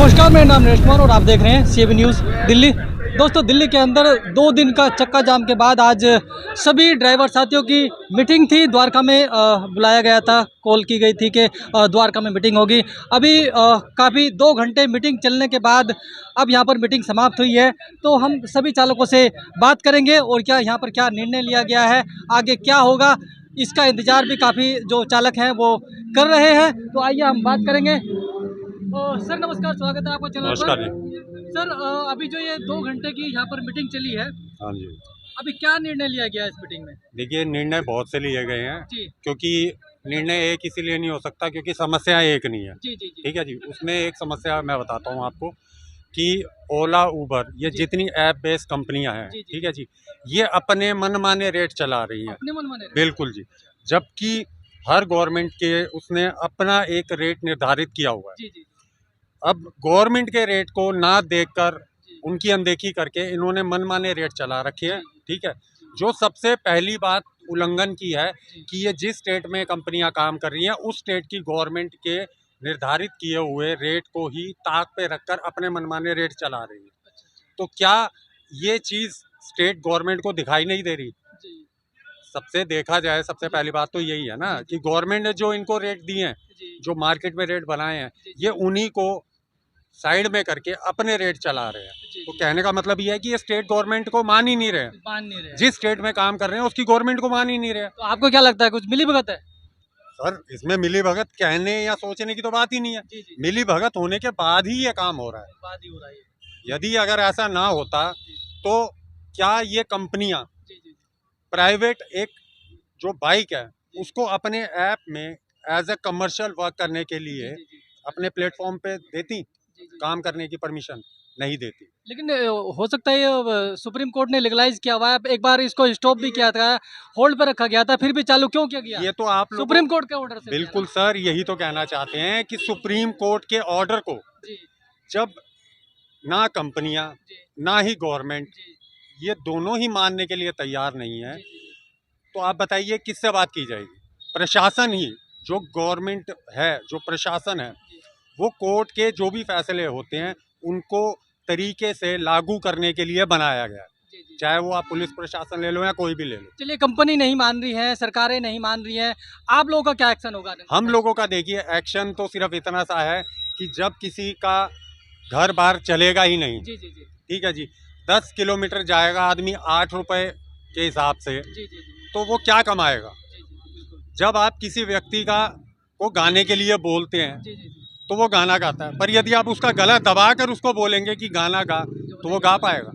नमस्कार, मेरा नाम नरेश कुमार और आप देख रहे हैं सीएबी न्यूज़ दिल्ली। दोस्तों, दिल्ली के अंदर 2 दिन का चक्का जाम के बाद आज सभी ड्राइवर साथियों की मीटिंग थी। द्वारका में बुलाया गया था, कॉल की गई थी कि द्वारका में मीटिंग होगी। अभी काफ़ी 2 घंटे मीटिंग चलने के बाद अब यहाँ पर मीटिंग समाप्त हुई है। तो हम सभी चालकों से बात करेंगे और क्या यहाँ पर क्या निर्णय लिया गया है, आगे क्या होगा, इसका इंतज़ार भी काफ़ी जो चालक हैं वो कर रहे हैं। तो आइए हम बात करेंगे। सर नमस्कार, स्वागत है आपका चैनल पर। नमस्कार जी। सर अभी जो ये 2 घंटे की यहाँ पर मीटिंग चली है, हाँ जी। अभी क्या निर्णय लिया गया है इस मीटिंग में? देखिए, निर्णय बहुत से लिए गए हैं जी क्योंकि निर्णय एक इसीलिए नहीं हो सकता क्योंकि समस्या एक नहीं है। जी जी जी ठीक है जी, उसमें एक समस्या मैं बताता हूँ आपको कि ओला, उबर ये जी। जितनी ऐप बेस्ड कंपनियां हैं, जी, जी। ठीक है जी, ये अपने मनमाने रेट चला रही हैं। अपने मन माने रहे। बिल्कुल जी। जबकि हर गवर्नमेंट के उसने अपना एक रेट निर्धारित किया हुआ है। जी जी अब गवर्नमेंट के रेट को ना देखकर जी उनकी अनदेखी करके इन्होंने मनमाने रेट चला रखे हैं। जी ठीक है, जो सबसे पहली बात उल्लंघन की है जी कि ये जिस स्टेट में कंपनियां काम कर रही हैं उस स्टेट की गवर्नमेंट के निर्धारित किए हुए रेट को ही ताक पे रखकर अपने मनमाने रेट चला रही है। अच्छा अच्छा तो क्या ये चीज़ स्टेट गवर्नमेंट को दिखाई नहीं दे रही? जी सबसे देखा जाए, सबसे जी पहली बात तो यही है ना जी कि गवर्नमेंट ने जो इनको रेट दिए हैं, जी जो मार्केट में रेट बनाए हैं, जी ये उन्हीं को साइड में करके अपने रेट चला रहे हैं। जी तो जी कहने का मतलब ये है कि ये स्टेट गवर्नमेंट को मान ही नहीं रहे हैं। मान नहीं रहे। जिस स्टेट में काम कर रहे हैं उसकी गवर्नमेंट को मान ही नहीं रहे हैं। तो आपको क्या लगता है, कुछ मिली भगत है? सर, इसमें मिली भगत कहने या सोचने की तो बात ही नहीं है। जी जी मिली भगत होने के बाद ही ये काम हो रहा है। बात ही हो रहा है ये। यदि अगर ऐसा ना होता जी तो क्या ये कंपनियां जी जी प्राइवेट एक जो बाइक है जी उसको अपने ऐप में एज ए कमर्शियल वर्क करने के जी लिए जी जी अपने प्लेटफॉर्म पे देती? जी जी। काम करने की परमिशन नहीं देती। लेकिन हो सकता है ये सुप्रीम कोर्ट ने लीगलाइज किया हुआ है। अब एक बार इसको स्टॉप भी किया था, होल्ड पे रखा गया था, फिर भी चालू क्यों किया गया? ये तो आप लोगों सुप्रीम कोर्ट के ऑर्डर से किया बिल्कुल ना। सर, यही तो कहना चाहते हैं कि सुप्रीम कोर्ट के ऑर्डर को जी जब ना कंपनियां जी ना ही गवर्नमेंट जी ये दोनों ही मानने के लिए तैयार नहीं है, जी जी तो आप बताइए किससे बात की जाएगी? प्रशासन ही, जो गवर्नमेंट है, जो प्रशासन है, जी वो कोर्ट के जो भी फैसले होते हैं उनको तरीके से लागू करने के लिए बनाया गया है। जी जी। चाहे वो आप पुलिस प्रशासन ले लो या कोई भी ले लो। चलिए, कंपनी नहीं मान रही है, सरकारें नहीं मान रही हैं, आप लोगों का क्या एक्शन होगा? हम लोगों का देखिए एक्शन तो सिर्फ इतना सा है कि जब किसी का घर बार चलेगा ही नहीं, जी जी जी ठीक है जी, 10 किलोमीटर जाएगा आदमी 8 रुपए के हिसाब से, जी जी जी तो वो क्या कमाएगा? जी जी बिल्कुल। जब आप किसी व्यक्ति का को गाने के लिए बोलते हैं जी जी जी तो वो गाना गाता है, पर यदि आप उसका गला दबा कर उसको बोलेंगे कि गाना गा, तो वो गा पाएगा?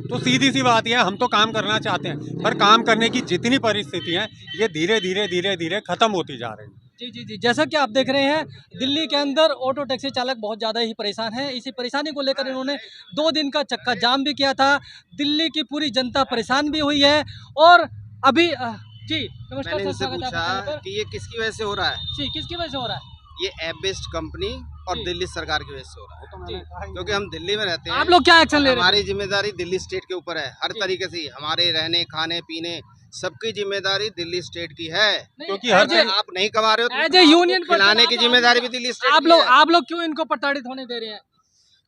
तो सीधी सी बात यह है, हम तो काम करना चाहते हैं पर काम करने की जितनी परिस्थिति है ये धीरे धीरे धीरे धीरे खत्म होती जा रही है। जी जी जी, जैसा कि आप देख रहे हैं, दिल्ली के अंदर ऑटो टैक्सी चालक बहुत ज़्यादा ही परेशान हैं। इसी परेशानी को लेकर इन्होंने 2 दिन का चक्का जाम भी किया था। दिल्ली की पूरी जनता परेशान भी हुई है। और अभी जी नमस्कार मैंने सर, इनसे स्वागत है पूछा आपका चैनल पर। कि ये किसकी वजह से हो रहा है। जी, किसकी वजह से हो रहा है? ये ऐप बेस्ड कंपनी और जी। दिल्ली सरकार की वजह से हो रहा है, जी। क्योंकि हम दिल्ली में रहते हैं। आप लोग क्या एक्शन ले रहे हैं? हमारी जिम्मेदारी दिल्ली स्टेट के ऊपर है, हर जी। तरीके से हमारे रहने खाने पीने सबकी जिम्मेदारी दिल्ली स्टेट की है। क्योंकि नहीं, हर अगर आप नहीं कमा रहे हो एज तो ए आपको यूनियन खिलाने की जिम्मेदारी भी दिल्ली स्टेट की है। आप लोग क्यों इनको प्रताड़ित होने दे रहे हैं?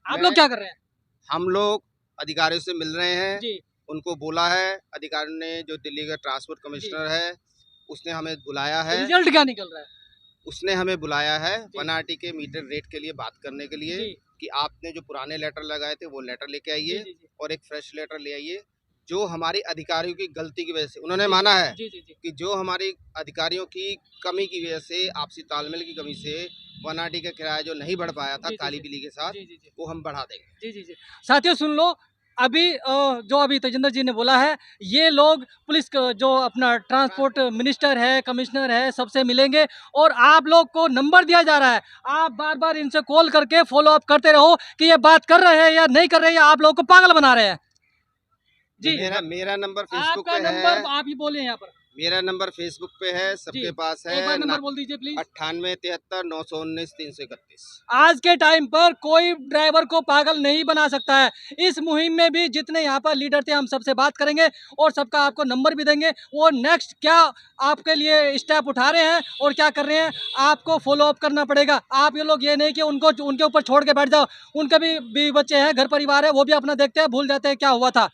आप लोग क्या कर रहे हैं? हम लोग अधिकारियों से मिल रहे हैं, जी उनको बोला है। अधिकारियों ने, जो दिल्ली का ट्रांसपोर्ट कमिश्नर है, उसने हमें बुलाया है। रिजल्ट क्या निकल रहा है? उसने हमें बुलाया है जी। 1RT के मीटर रेट के लिए बात करने के लिए जी कि आपने जो पुराने लेटर लगाए थे वो लेटर लेके जी आइए जी जी और एक फ्रेश लेटर ले आइए। जो हमारी अधिकारियों की गलती की वजह से उन्होंने माना है जी जी जी कि जो हमारी अधिकारियों की कमी की वजह से, आपसी तालमेल की कमी से 1RT का किराया जो नहीं बढ़ पाया था जी, जी, काली जी। बिल्ली के साथ, जी जी जी वो हम बढ़ा देंगे। जी जी जी। साथियों सुन लो, अभी जो अभी तेजिंदर जी ने बोला है, ये लोग पुलिस जो अपना ट्रांसपोर्ट मिनिस्टर है, कमिश्नर है, सबसे मिलेंगे और आप लोग को नंबर दिया जा रहा है। आप बार बार इनसे कॉल करके फॉलो अप करते रहो कि ये बात कर रहे हैं या नहीं कर रहे हैं, या आप लोग को पागल बना रहे हैं। जी मेरा नंबर फेसबुक आपका पे नंबर है। आप ही बोले यहाँ पर। मेरा नंबर फेसबुक पे है, जी सबके पास है। एक बार नंबर बोल दीजिए प्लीज। 9873-919-331। आज के टाइम पर कोई ड्राइवर को पागल नहीं बना सकता है। इस मुहिम में भी जितने यहाँ पर लीडर थे हम सबसे बात करेंगे और सबका आपको नंबर भी देंगे। वो नेक्स्ट क्या आपके लिए स्टेप उठा रहे हैं और क्या कर रहे हैं आपको फॉलो अप करना पड़ेगा। आप ये लोग ये नहीं कि उनको उनके ऊपर छोड़ के बैठ जाओ। उनके भी बच्चे हैं, घर परिवार है, वो भी अपना देखते हैं, भूल जाते हैं क्या हुआ था।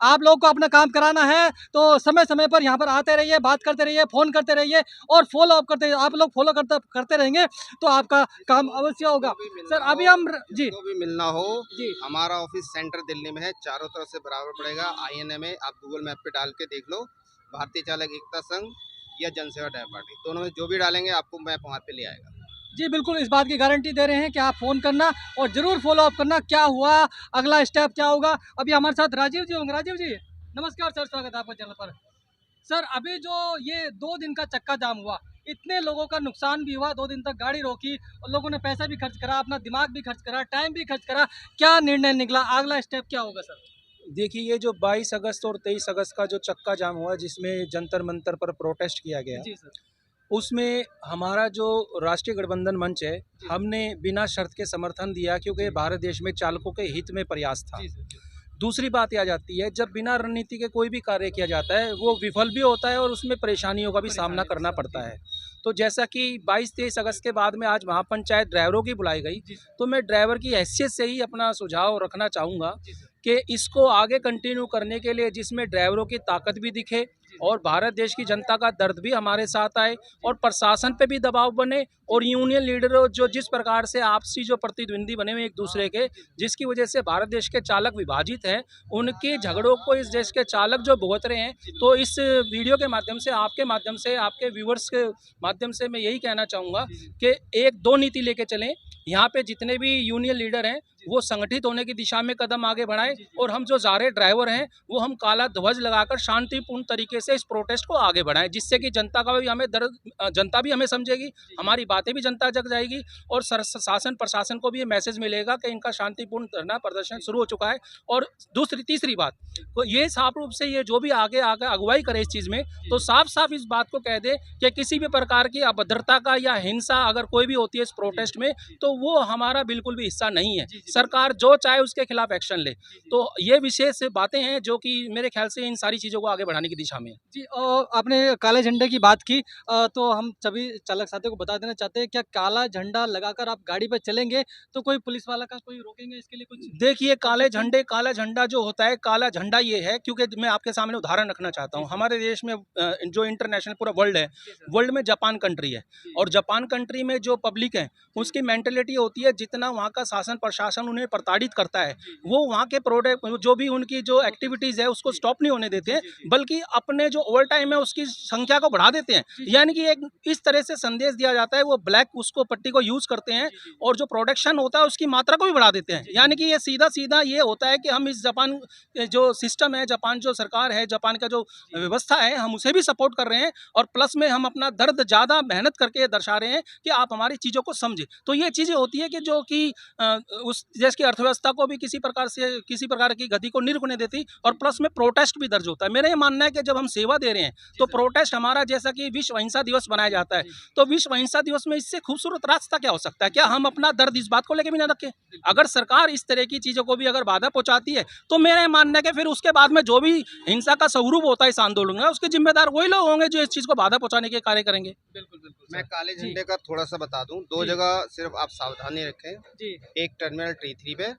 आप लोग को अपना काम कराना है तो समय समय पर यहाँ पर आते रहिए, बात करते रहिए, फ़ोन करते रहिए और फॉलो अप करते रहिए। आप लोग फॉलो करते रहेंगे तो आपका काम अवश्य होगा। सर अभी हम जी को भी मिलना हो, जी हमारा ऑफिस सेंटर दिल्ली में है, चारों तरफ से बराबर पड़ेगा। INA में आप गूगल मैप पे डाल के देख लो, भारतीय चालक एकता संघ या जनसेवा ड्राइवर पार्टी, दोनों में जो भी डालेंगे आपको मैप वहाँ पे ले आएगा। जी बिल्कुल, इस बात की गारंटी दे रहे हैं कि आप फ़ोन करना और ज़रूर फॉलो अप करना, क्या हुआ, अगला स्टेप क्या होगा। अभी हमारे साथ राजीव जी होंगे। राजीव जी नमस्कार सर, स्वागत है आपका चैनल पर। सर अभी जो ये 2 दिन का चक्का जाम हुआ, इतने लोगों का नुकसान भी हुआ, 2 दिन तक गाड़ी रोकी और लोगों ने पैसा भी खर्च करा, अपना दिमाग भी खर्च करा, टाइम भी खर्च करा, क्या निर्णय निकला, अगला स्टेप क्या होगा सर? देखिए, ये जो 22 अगस्त और 23 अगस्त का जो चक्का जाम हुआ जिसमें जंतर मंतर पर प्रोटेस्ट किया गया, जी सर। उसमें हमारा जो राष्ट्रीय गठबंधन मंच है, हमने बिना शर्त के समर्थन दिया क्योंकि भारत देश में चालकों के हित में प्रयास था। जी सर। दूसरी बात ये आ जाती है, जब बिना रणनीति के कोई भी कार्य किया जाता है वो विफल भी होता है और उसमें परेशानियों का भी सामना करना पड़ता है। तो जैसा कि 22-23 अगस्त के बाद में आज महापंचायत ड्राइवरों की बुलाई गई, तो मैं ड्राइवर की हैसियत से ही अपना सुझाव रखना चाहूँगा कि इसको आगे कंटिन्यू करने के लिए जिसमें ड्राइवरों की ताकत भी दिखे और भारत देश की जनता का दर्द भी हमारे साथ आए और प्रशासन पे भी दबाव बने और यूनियन लीडरों जो जिस प्रकार से आपसी जो प्रतिद्वंदी बने हुए एक दूसरे के, जिसकी वजह से भारत देश के चालक विभाजित हैं, उनके झगड़ों को इस देश के चालक जो भुगत रहे हैं। तो इस वीडियो के माध्यम से, आपके माध्यम से, आपके व्यूवर्स के माध्यम से मैं यही कहना चाहूँगा कि 1-2 नीति लेके चलें। यहाँ पे जितने भी यूनियन लीडर हैं वो संगठित होने की दिशा में कदम आगे बढ़ाएं और हम जो सारे ड्राइवर हैं वो हम काला ध्वज लगाकर शांतिपूर्ण तरीके से इस प्रोटेस्ट को आगे बढ़ाएं, जिससे कि जनता का भी हमें दर्द, जनता भी हमें समझेगी, हमारी बातें भी जनता तक जाएगी और शासन प्रशासन को भी ये मैसेज मिलेगा कि इनका शांतिपूर्ण धरना प्रदर्शन शुरू हो चुका है। और तीसरी बात, तो ये साफ रूप से ये जो भी आगे अगुवाई करे इस चीज़ में, तो साफ साफ इस बात को कह दे कि किसी भी प्रकार की अभद्रता का या हिंसा अगर कोई भी होती है इस प्रोटेस्ट में, तो वो हमारा बिल्कुल भी हिस्सा नहीं है। सरकार जो चाहे उसके खिलाफ एक्शन ले। तो ये विशेष बातें हैं जो कि मेरे ख्याल से इन सारी चीज़ों को आगे बढ़ाने की दिशा में है। जी आपने काले झंडे की बात की, तो हम सभी चालक साथियों को बता देना चाहते हैं, क्या काला झंडा लगाकर आप गाड़ी पर चलेंगे तो कोई पुलिस वाला का कोई रोकेंगे इसके लिए कुछ? देखिए, काला झंडा जो होता है, काला झंडा ये है, क्योंकि मैं आपके सामने उदाहरण रखना चाहता हूँ। हमारे देश में जो इंटरनेशनल पूरा वर्ल्ड है, वर्ल्ड में जापान कंट्री है और जापान कंट्री में जो पब्लिक है उसकी मेंटेलिटी होती है, जितना वहाँ का शासन प्रशासन उन्हें प्रताड़ित करता है, वो वहाँ के प्रोडक्ट जो भी उनकी जो एक्टिविटीज़ है उसको स्टॉप नहीं होने देते हैं, बल्कि अपने जो ओवर टाइम है उसकी संख्या को बढ़ा देते हैं। यानी कि एक इस तरह से संदेश दिया जाता है, वो ब्लैक उसको पट्टी को यूज़ करते हैं और जो प्रोडक्शन होता है उसकी मात्रा को भी बढ़ा देते हैं। यानी कि ये सीधा ये होता है कि हम इस जापान जो सिस्टम है, जापान जो सरकार है, जापान का जो व्यवस्था है, हम उसे भी सपोर्ट कर रहे हैं और प्लस में हम अपना दर्द ज़्यादा मेहनत करके दर्शा रहे हैं कि आप हमारी चीज़ों को समझें। तो ये चीज़ें होती है कि जो कि उस देश की अर्थव्यवस्था को भी किसी प्रकार की गति को नहीं रुकने देती और प्लस में प्रोटेस्ट भी दर्ज होता है। मेरा ये मानना है कि जब हम सेवा दे रहे हैं तो प्रोटेस्ट हमारा, जैसा कि विश्व अहिंसा दिवस बनाया जाता है, तो विश्व अहिंसा दिवस में इससे खूबसूरत रास्ता क्या हो सकता है? क्या हम अपना दर्द इस बात को लेकर भी ना रखें? अगर सरकार इस तरह की चीज़ों को भी अगर बाधा पहुंचाती है तो मेरा ये मानना है कि फिर उसके बाद में जो भी हिंसा का स्वरूप होता है इस आंदोलन में, उसके जिम्मेदार वही लोग होंगे जो इस चीज़ को बाधा पहुंचाने के कार्य करेंगे। बिल्कुल मैं काले झंडे का थोड़ा सा बता दूं, 2 जगह सिर्फ आप सावधानी रखें। जी एक टर्मिनल T3 पे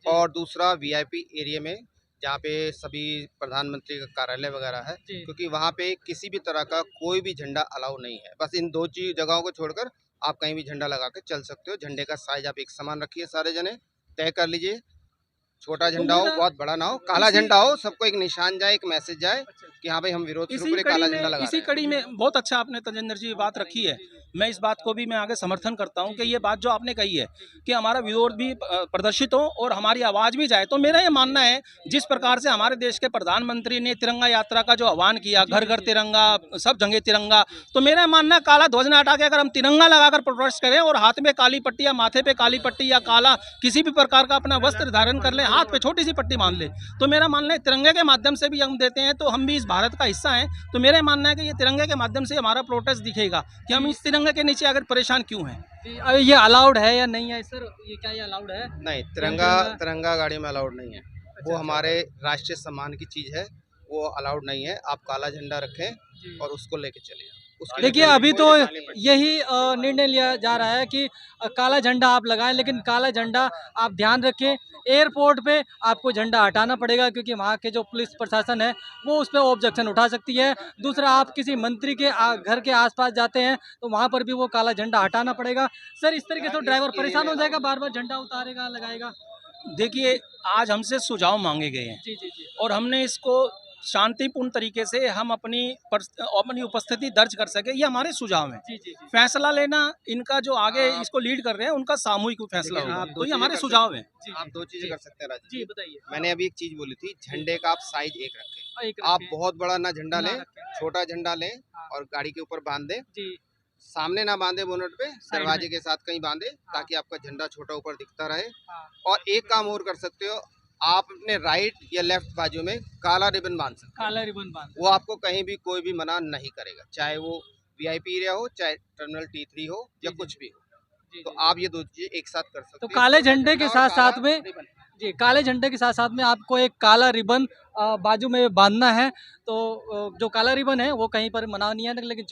और दूसरा VIP एरिया में, जहाँ पे सभी प्रधानमंत्री का कार्यालय वगैरह है, क्योंकि वहाँ पे किसी भी तरह का कोई भी झंडा अलाउ नहीं है। बस इन 2 जगहों को छोड़कर आप कहीं भी झंडा लगा के चल सकते हो। झंडे का साइज आप एक समान रखिए, सारे जने तय कर लीजिए, छोटा झंडा हो, बहुत बड़ा ना हो, काला झंडा हो, सबको एक निशान जाए, एक मैसेज जाए कि हाँ भाई हम विरोध शुरू करें, काला झंडा लगा। इसी कड़ी में बहुत अच्छा आपने तजेंद्र जी बात रखी है। मैं इस बात को भी मैं आगे समर्थन करता हूं कि ये बात जो आपने कही है कि हमारा विरोध भी प्रदर्शित हो और हमारी आवाज़ भी जाए। तो मेरा ये मानना है, जिस प्रकार से हमारे देश के प्रधानमंत्री ने तिरंगा यात्रा का जो आह्वान किया, घर घर तिरंगा, सब जगह तिरंगा, तो मेरा मानना है काला ध्वज ना हटा के अगर हम तिरंगा लगाकर प्रोटेस्ट करें और हाथ में काली पट्टी या माथे पे काली पट्टी या काला किसी भी प्रकार का अपना वस्त्र धारण कर लें, हाथ पे छोटी सी पट्टी बांध ले। तो मेरा मानना है तिरंगे के माध्यम से भी हम देते हैं, तो हम भी इस भारत का हिस्सा हैं। तो मेरा मानना है कि ये तिरंगे के माध्यम से हमारा प्रोटेस्ट दिखेगा कि हम इस तिरंगे के नीचे अगर परेशान क्यों हैं। जी, अब ये अलाउड है या नहीं है सर? ये क्या ये अलाउड है? नहीं, तिरंगा तिरंगा गाड़ी में अलाउड नहीं है। वो हमारे राष्ट्रीय सम्मान की चीज़ है, वो अलाउड नहीं है। आप काला झंडा रखें और उसको लेके चलिए। उसके लिए देखिए कोई अभी तो कोई परेशानी पड़ती यही निर्णय लिया जा रहा है कि काला झंडा आप लगाएं, लेकिन काला झंडा आप ध्यान रखें, एयरपोर्ट पे आपको झंडा हटाना पड़ेगा, क्योंकि वहाँ के जो पुलिस प्रशासन है वो उस पर ऑब्जेक्शन उठा सकती है। दूसरा, आप किसी मंत्री के घर के आसपास जाते हैं तो वहाँ पर भी वो काला झंडा हटाना पड़ेगा। सर, इस तरीके से ड्राइवर परेशान हो जाएगा, बार बार झंडा उतारेगा, लगाएगा। देखिए, आज हमसे सुझाव मांगे गए हैं जी जी जी और हमने इसको शांतिपूर्ण तरीके से हम अपनी उपस्थिति दर्ज कर सके, ये हमारे सुझाव हैं। जी जी जी फैसला लेना इनका जो आगे इसको लीड कर रहे हैं उनका सामूहिक फैसला लेकिन होगा, आप दो तो ये चीजें हमारे कर सुझाव हैं। जी आप दो चीज़ें कर सकते हैं राजू जी जी। बताइए। मैंने अभी एक चीज़ बोली थी, झंडे का आप साइज एक रखें। एक आप रखें, बहुत बड़ा ना झंडा ना लें, रखें। छोटा झंडा लें हाँ। और गाड़ी के ऊपर बांध दें। जी सामने ना बांधे बोनट पे, साइड दरवाजे में। के साथ कहीं बांधे, हाँ। ताकि आपका झंडा छोटा ऊपर दिखता रहे। हाँ। और एक काम और कर सकते हो, आप अपने राइट या लेफ्ट बाजू में काला रिबन बांध सकते काला रिबन बांध। हो। वो आपको कहीं भी कोई भी मना नहीं करेगा, चाहे वो वीआईपी एरिया हो, चाहे टर्मिनल T3 हो या जी, जी। कुछ भी हो। जी, तो जी। आप ये दो चीजें एक साथ कर सकते तो हो। काले झंडे के और साथ काला साथ में रिबन। जी, काले झंडे के साथ साथ में आपको एक काला रिबन बाजू में बांधना है। तो जो काला रिबन है वो कहीं पर मना नहीं है, लेकिन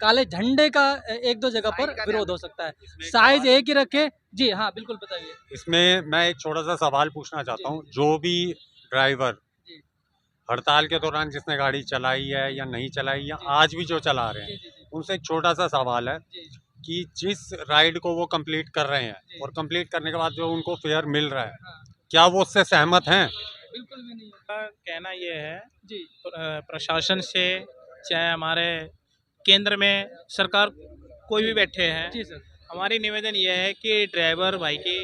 काले झंडे का एक दो जगह पर साइज का विरोध ध्यान हो सकता है। इसमें एक साइज सवाल- एक ही रखे। जी हाँ, बिल्कुल बताइए। इसमें मैं एक छोटा सा सवाल पूछना चाहता हूँ। जो भी ड्राइवर जी। हड़ताल के दौरान जिसने गाड़ी चलाई है या नहीं चलाई, या जी। आज भी जो चला रहे जी हैं, जी जी उनसे एक छोटा सा सवाल है जी कि जिस राइड को वो कंप्लीट कर रहे जी। हैं और कंप्लीट करने के बाद जो उनको फेयर मिल रहा है, हाँ, क्या वो उससे सहमत हैं? बिल्कुल भी नहीं है। का कहना ये है जी प्रशासन से, चाहे हमारे केंद्र में सरकार कोई भी बैठे हैं, जी सर। हमारी निवेदन ये है कि ड्राइवर भाई की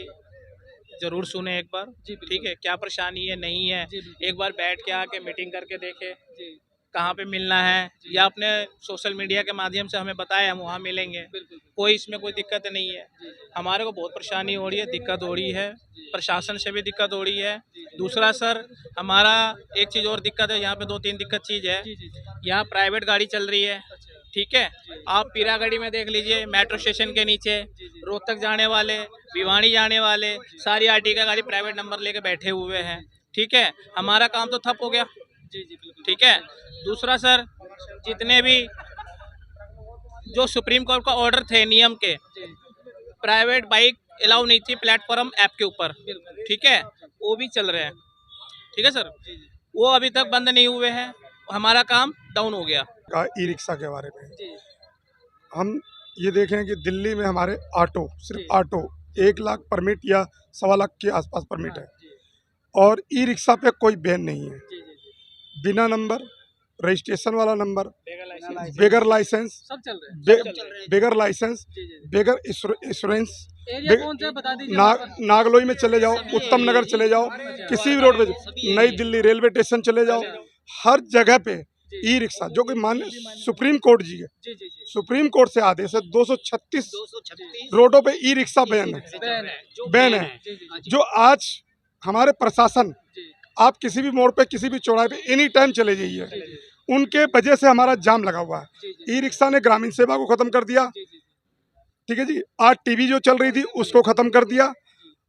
ज़रूर सुने एक बार। जी बिल्कुल। ठीक है, क्या परेशानी है नहीं है, जी बिल्कुल। एक बार बैठ के आके मीटिंग करके देखे जी कहाँ पे मिलना है, या अपने सोशल मीडिया के माध्यम से हमें बताए, हम वहाँ मिलेंगे। बिल्कुल। कोई इसमें कोई दिक्कत नहीं है। जी जी हमारे को बहुत परेशानी हो रही है, दिक्कत हो रही है, जी। प्रशासन से भी दिक्कत हो रही है। दूसरा सर, हमारा एक चीज़ और दिक्कत है, यहाँ पे 2-3 दिक्कत चीज़ है। जी जी जी। यहाँ प्राइवेट गाड़ी चल रही है, अच्छा। ठीक है। आप पीरागढ़ी में देख लीजिए, मेट्रो स्टेशन के नीचे जी जी। रोहतक जाने वाले, भिवानी जाने वाले, सारी आर्टिका गाड़ी प्राइवेट नंबर लेके बैठे हुए हैं, ठीक है। हमारा काम तो ठप हो गया, जी जी बिल्कुल। ठीक है। दूसरा सर, जितने भी जो सुप्रीम कोर्ट का ऑर्डर थे नियम के, जी प्राइवेट बाइक अलाउ नहीं थी प्लेटफॉर्म ऐप के ऊपर, बिल्कुल। ठीक है, वो भी चल रहे हैं, ठीक है सर। जी जी वो अभी तक बंद नहीं हुए हैं, हमारा काम डाउन हो गया। का ई रिक्शा के बारे में जी हम ये देखें कि दिल्ली में हमारे ऑटो, जी। सिर्फ ऑटो 1 लाख परमिट या 1.25 लाख के आसपास परमिट हाँ, है, जी और ई रिक्शा पे कोई बैन नहीं है। जी जी जी। बिना नंबर, रजिस्ट्रेशन वाला नंबर, लाइसेंस बेगर लाइसेंस, सब चल रहे हैं। बेगर लाइसेंस, जी जी जी। बेगर इंश्योरेंस, एरिया कौन सा है बता दीजिए। नागलोई में चले जाओ, उत्तम नगर चले जाओ, किसी भी रोड पे, नई दिल्ली रेलवे स्टेशन चले जाओ, हर जगह पे ई रिक्शा, जो कि मान्य सुप्रीम कोर्ट जी है, जी जी जी। सुप्रीम कोर्ट से आदेश है, 236 236 रोडों पे ई रिक्शा बैन है, बैन है। जी जी जी। जो आज हमारे प्रशासन, जी आप किसी भी मोड़ पे, किसी भी चौराहे पे एनी टाइम चले जाइए, जी जी उनके वजह से हमारा जाम लगा हुआ है। जी जी ई रिक्शा ने ग्रामीण सेवा को खत्म कर दिया, जी जी। ठीक है जी। आज टीवी जो चल रही थी उसको खत्म कर दिया,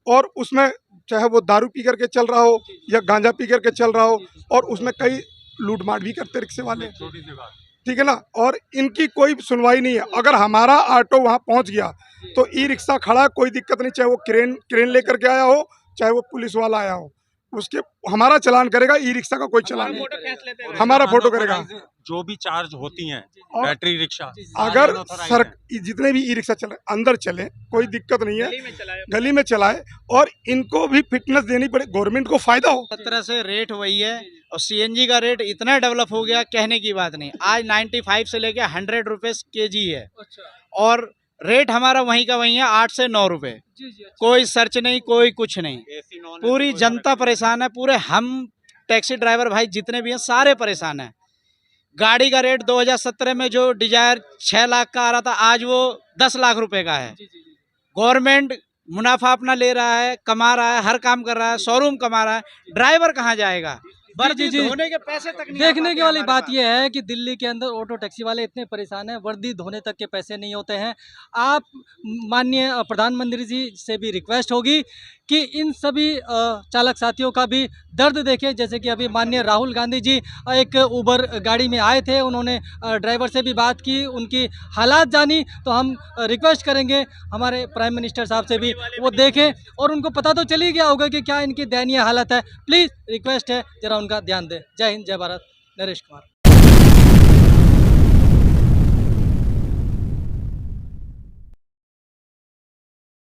और उसमें चाहे वो दारू पी करके चल रहा हो या गांजा पी करके चल रहा हो, और उसमें कई लूटमार भी करते रिक्शे वाले, छोटी सी बात, ठीक है ना। और इनकी कोई सुनवाई नहीं है। अगर हमारा ऑटो वहाँ पहुँच गया तो ई रिक्शा खड़ा, कोई दिक्कत नहीं, चाहे वो क्रेन लेकर के आया हो, चाहे वो पुलिस वाला आया हो, उसके हमारा चालान करेगा। ई रिक्शा का कोई चालान नहीं, फोटो खींच लेते हैं। हमारा फोटो करेगा। जो भी चार्ज होती हैं और बैटरी रिक्शा, अगर unauthorized सर हैं। जितने भी ई रिक्शा चले, अंदर चले, कोई दिक्कत नहीं है, गली में चलाए। गली में चलाए, और इनको भी फिटनेस देनी पड़े, गवर्नमेंट को फायदा हो। तरह से रेट वही है, और सीएनजी का रेट इतना डेवलप हो गया, कहने की बात नहीं। आज 95 से लेके 100 रुपीज़ केजी है, अच्छा। और रेट हमारा वहीं का वहीं है, 8 से 9 रुपए। जी जी। अच्छा। कोई सर्च नहीं, कोई कुछ नहीं, AC नॉन पूरी AC कोई जनता फर्क नहीं। परेशान है। पूरे हम टैक्सी ड्राइवर भाई जितने भी हैं सारे परेशान हैं। गाड़ी का रेट 2017 में जो डिजायर 6 लाख का आ रहा था, आज वो 10 लाख रुपए का है। जी जी जी। गवर्नमेंट मुनाफा अपना ले रहा है, कमा रहा है, हर काम कर रहा है, शोरूम कमा रहा है, ड्राइवर कहाँ जाएगा? वर्दी जी। धोने के पैसे तक नहीं आ देखने पाते की वाली हमारे बात पास। यह है कि दिल्ली के अंदर ऑटो टैक्सी वाले इतने परेशान हैं, वर्दी धोने तक के पैसे नहीं होते हैं। आप माननीय प्रधानमंत्री जी से भी रिक्वेस्ट होगी कि इन सभी चालक साथियों का भी दर्द देखें। जैसे कि अभी माननीय राहुल गांधी जी एक उबर गाड़ी में आए थे, उन्होंने ड्राइवर से भी बात की, उनकी हालात जानी। तो हम रिक्वेस्ट करेंगे हमारे प्राइम मिनिस्टर साहब से भी वो देखें और उनको पता तो चल ही गया होगा कि क्या इनकी दयनीय हालत है। प्लीज़ रिक्वेस्ट है, ज़रा उनका ध्यान दें। जय हिंद, जय भारत। नरेश कुमार।